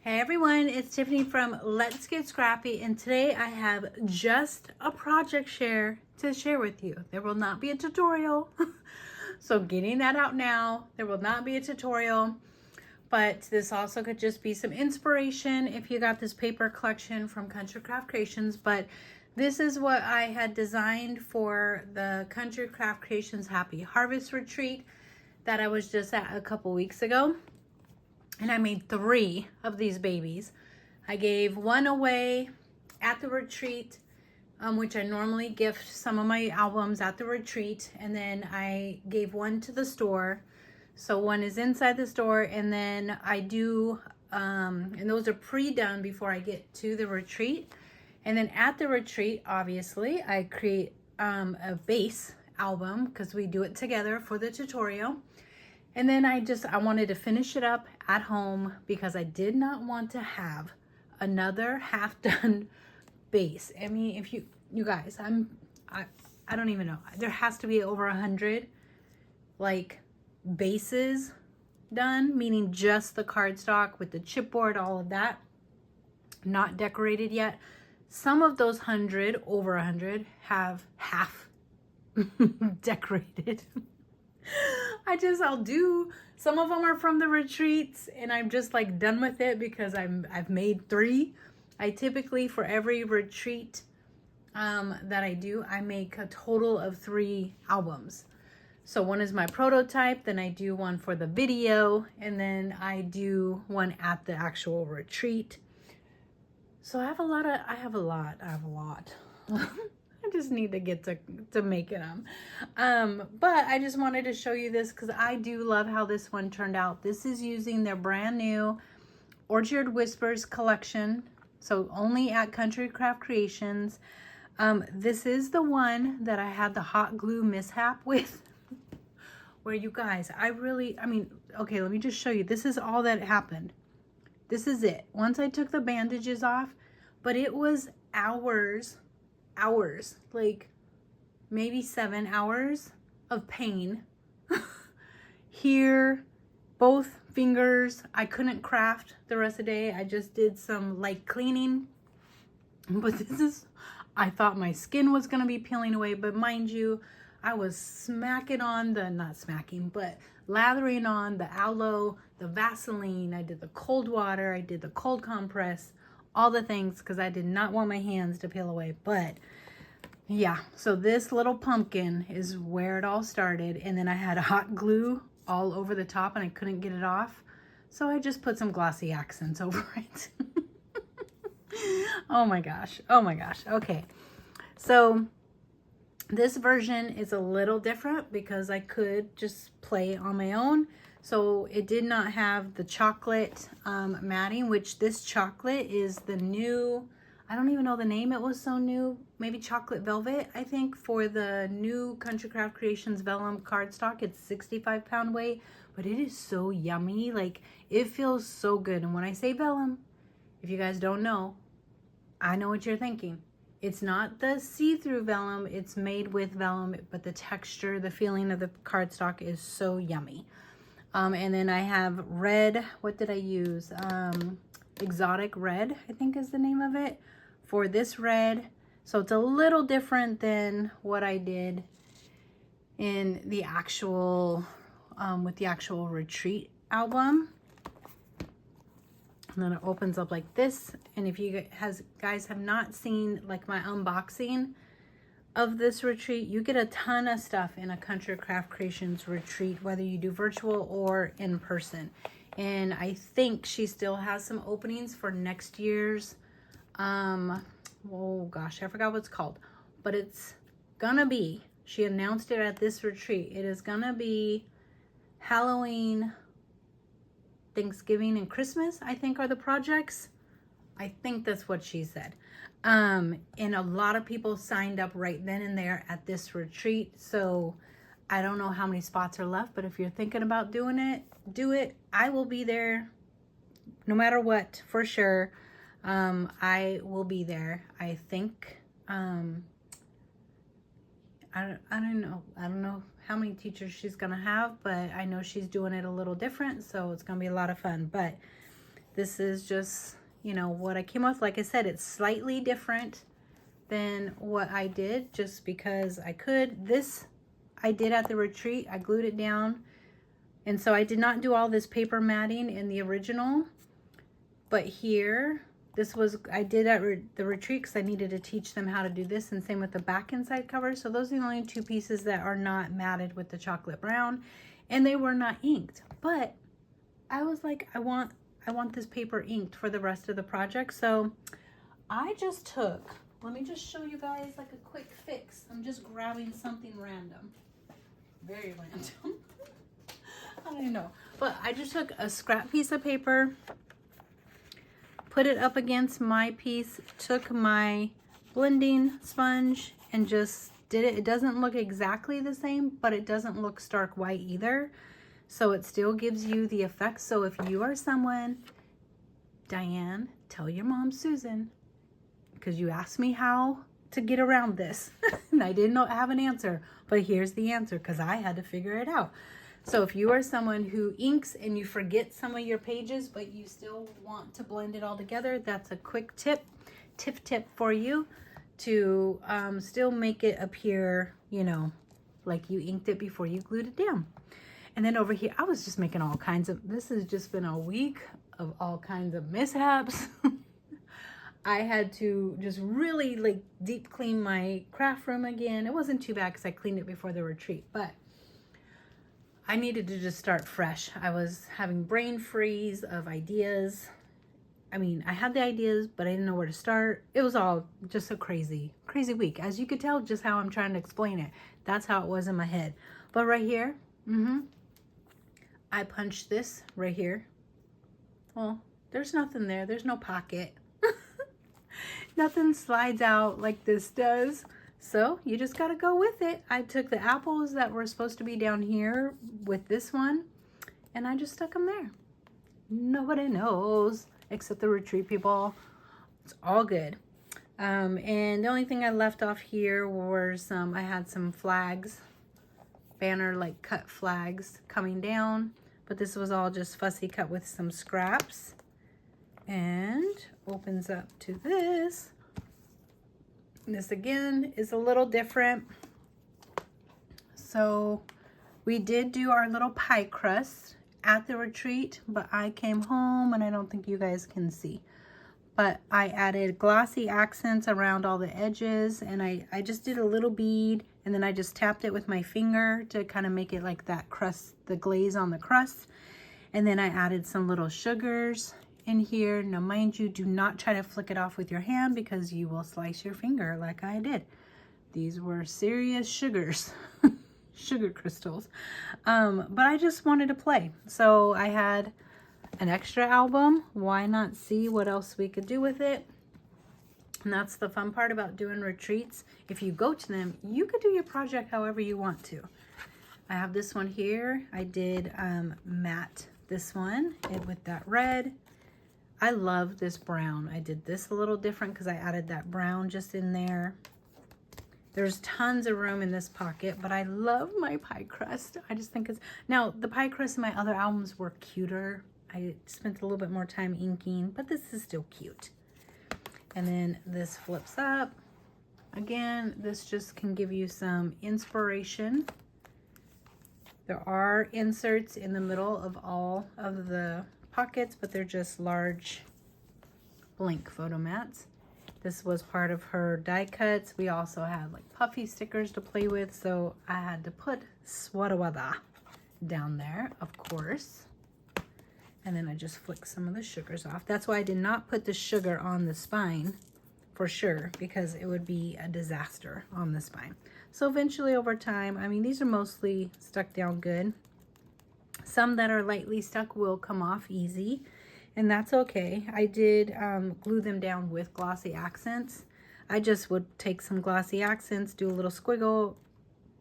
Hey everyone, it's Tiffany from Let's Get Scrappy, and today I have just a project to share with you. There will not be a tutorial, so getting that out now. There will not be a tutorial, but this also could just be some inspiration if you got this paper collection from Country Craft Creations. But this is what I had designed for the Country Craft Creations Happy Harvest Retreat that I was just at a couple weeks ago. And I made 3 of these babies. I gave one away at the retreat, which I normally gift some of my albums at the retreat. And then I gave one to the store. So one is inside the store, and then I do, and those are pre-done before I get to the retreat. And then at the retreat, obviously, I create a base album because we do it together for the tutorial. And then I wanted to finish it up at home because I did not want to have another half-done base. I mean, if you guys, I don't even know. There has to be over 100 like bases done, meaning just the cardstock with the chipboard, all of that, not decorated yet. Some of those over 100 have half decorated. I'll do, some of them are from the retreats and I'm just like done with it because I've made 3. I typically, for every retreat that I do, I make a total of 3 albums. So one is my prototype, then I do one for the video, and then I do one at the actual retreat. So I have a lot. I just need to get to making them. But I just wanted to show you this because I do love how this one turned out. This is using their brand new Orchard Whispers collection. So only at Country Craft Creations. This is the one that I had the hot glue mishap with. Where you guys, okay, let me just show you. This is all that happened. This is it. Once I took the bandages off, but it was hours, like maybe 7 hours of pain. Here, both fingers. I couldn't craft the rest of the day. I just did some light cleaning. But I thought my skin was gonna be peeling away, but mind you, I was lathering on the aloe, the Vaseline. I did the cold water, I did the cold compress, all the things because I did not want my hands to peel away. But yeah, so this little pumpkin is where it all started. And then I had hot glue all over the top and I couldn't get it off. So I just put some glossy accents over it. Oh my gosh. Okay. So this version is a little different because I could just play on my own. So it did not have the chocolate matting, which this chocolate is the new, I don't even know the name, it was so new, maybe chocolate velvet, I think, for the new Country Craft Creations vellum cardstock. It's 65-pound weight, but it is so yummy. Like, it feels so good. And when I say vellum, if you guys don't know, I know what you're thinking. It's not the see-through vellum, it's made with vellum, but the texture, the feeling of the cardstock is so yummy. And then I have red, what did I use? Exotic Red, I think is the name of it, for this red. So it's a little different than what I did in the actual, with the actual retreat album. And then it opens up like this. And if you guys have not seen like my unboxing of this retreat, you get a ton of stuff in a Country Craft Creations retreat, whether you do virtual or in person. And I think she still has some openings for next year's, oh gosh, I forgot what it's called, but it's gonna be, she announced it at this retreat, it is gonna be Halloween, Thanksgiving, and Christmas, I think, are the projects. I think that's what she said. And a lot of people signed up right then and there at this retreat. So I don't know how many spots are left, but if you're thinking about doing it, do it. I will be there no matter what, for sure. I will be there. I think, I don't know how many teachers she's gonna have, but I know she's doing it a little different, so it's gonna be a lot of fun. But this is just, you know, what I came up with. Like I said, it's slightly different than what I did just because I could. This I did at the retreat. I glued it down. And so I did not do all this paper matting in the original. But here, this was, I did at the retreat because I needed to teach them how to do this, and same with the back and side cover. So those are the only two pieces that are not matted with the chocolate brown, and they were not inked. But I was like, I want this paper inked for the rest of the project. So I just took, let me just show you guys like a quick fix. I'm just grabbing something random, very random. I don't know, but I just took a scrap piece of paper, put it up against my piece, took my blending sponge and just did it. It doesn't look exactly the same, but it doesn't look stark white either. So it still gives you the effect. So if you are someone, Diane, tell your mom, Susan, because you asked me how to get around this and I didn't have an answer, but here's the answer because I had to figure it out. So if you are someone who inks and you forget some of your pages, but you still want to blend it all together, that's a quick tip for you to still make it appear, you know, like you inked it before you glued it down. And then over here, I was just making all kinds of, this has just been a week of all kinds of mishaps. I had to just really like deep clean my craft room again. It wasn't too bad because I cleaned it before the retreat, but I needed to just start fresh. I was having brain freeze of ideas. I mean, I had the ideas, but I didn't know where to start. It was all just a crazy week. As you could tell, just how I'm trying to explain it. That's how it was in my head. But right here, I punched this right here. Well, there's nothing there. There's no pocket. Nothing slides out like this does. So you just got to go with it. I took the apples that were supposed to be down here with this one, and I just stuck them there. Nobody knows except the retreat people. It's all good. And the only thing I left off here were I had some flags, banner like cut flags coming down, but this was all just fussy cut with some scraps, and opens up to this. This again is a little different. So we did do our little pie crust at the retreat, but I came home and I don't think you guys can see, but I added glossy accents around all the edges, and I just did a little bead, and then I just tapped it with my finger to kind of make it like that crust, the glaze on the crust. And then I added some little sugars in here. Now mind you, do not try to flick it off with your hand because you will slice your finger like I did. These were serious sugars. Sugar crystals. But I just wanted to play, so I had an extra album. Why not see what else we could do with it? And that's the fun part about doing retreats. If you go to them, you could do your project however you want to. I have this one here. I did matte this one with that red. I love this brown. I did this a little different because I added that brown just in there. There's tons of room in this pocket, but I love my pie crust. I just think it's, now the pie crust in my other albums were cuter. I spent a little bit more time inking, but this is still cute. And then this flips up. Again, this just can give you some inspiration. There are inserts in the middle of all of the pockets, but they're just large blank photo mats. This was part of her die cuts. We also had like puffy stickers to play with, so I had to put swadawada down there, of course. And then I just flicked some of the sugars off. That's why I did not put the sugar on the spine for sure, because it would be a disaster on the spine. So eventually over time, I mean, these are mostly stuck down good. Some that are lightly stuck will come off easy, and that's okay. I did glue them down with glossy accents. I just would take some glossy accents, do a little squiggle,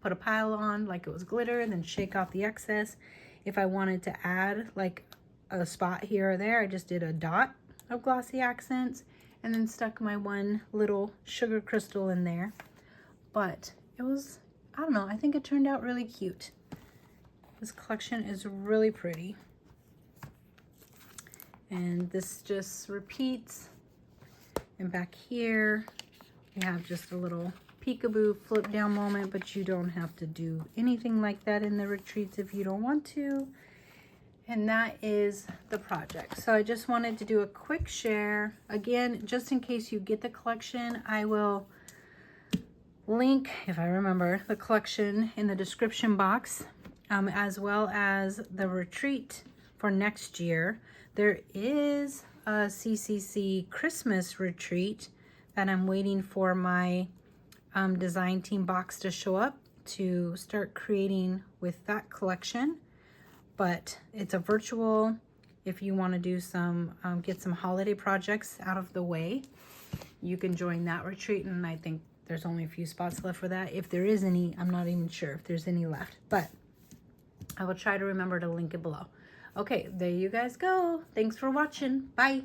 put a pile on like it was glitter, and then shake off the excess. If I wanted to add like a spot here or there, I just did a dot of glossy accents and then stuck my one little sugar crystal in there. But it was, I don't know, I think it turned out really cute. This collection is really pretty. And this just repeats. And back here, we have just a little peekaboo flip down moment, but you don't have to do anything like that in the retreats if you don't want to. And that is the project. So I just wanted to do a quick share. Again, just in case you get the collection, I will link, if I remember, the collection in the description box, as well as the retreat for next year. There is a CCC Christmas retreat that I'm waiting for my design team box to show up to start creating with that collection. But it's a virtual, if you want to do some, get some holiday projects out of the way, you can join that retreat. And I think there's only a few spots left for that. If there is any, I'm not even sure if there's any left, but I will try to remember to link it below. Okay, there you guys go. Thanks for watching. Bye.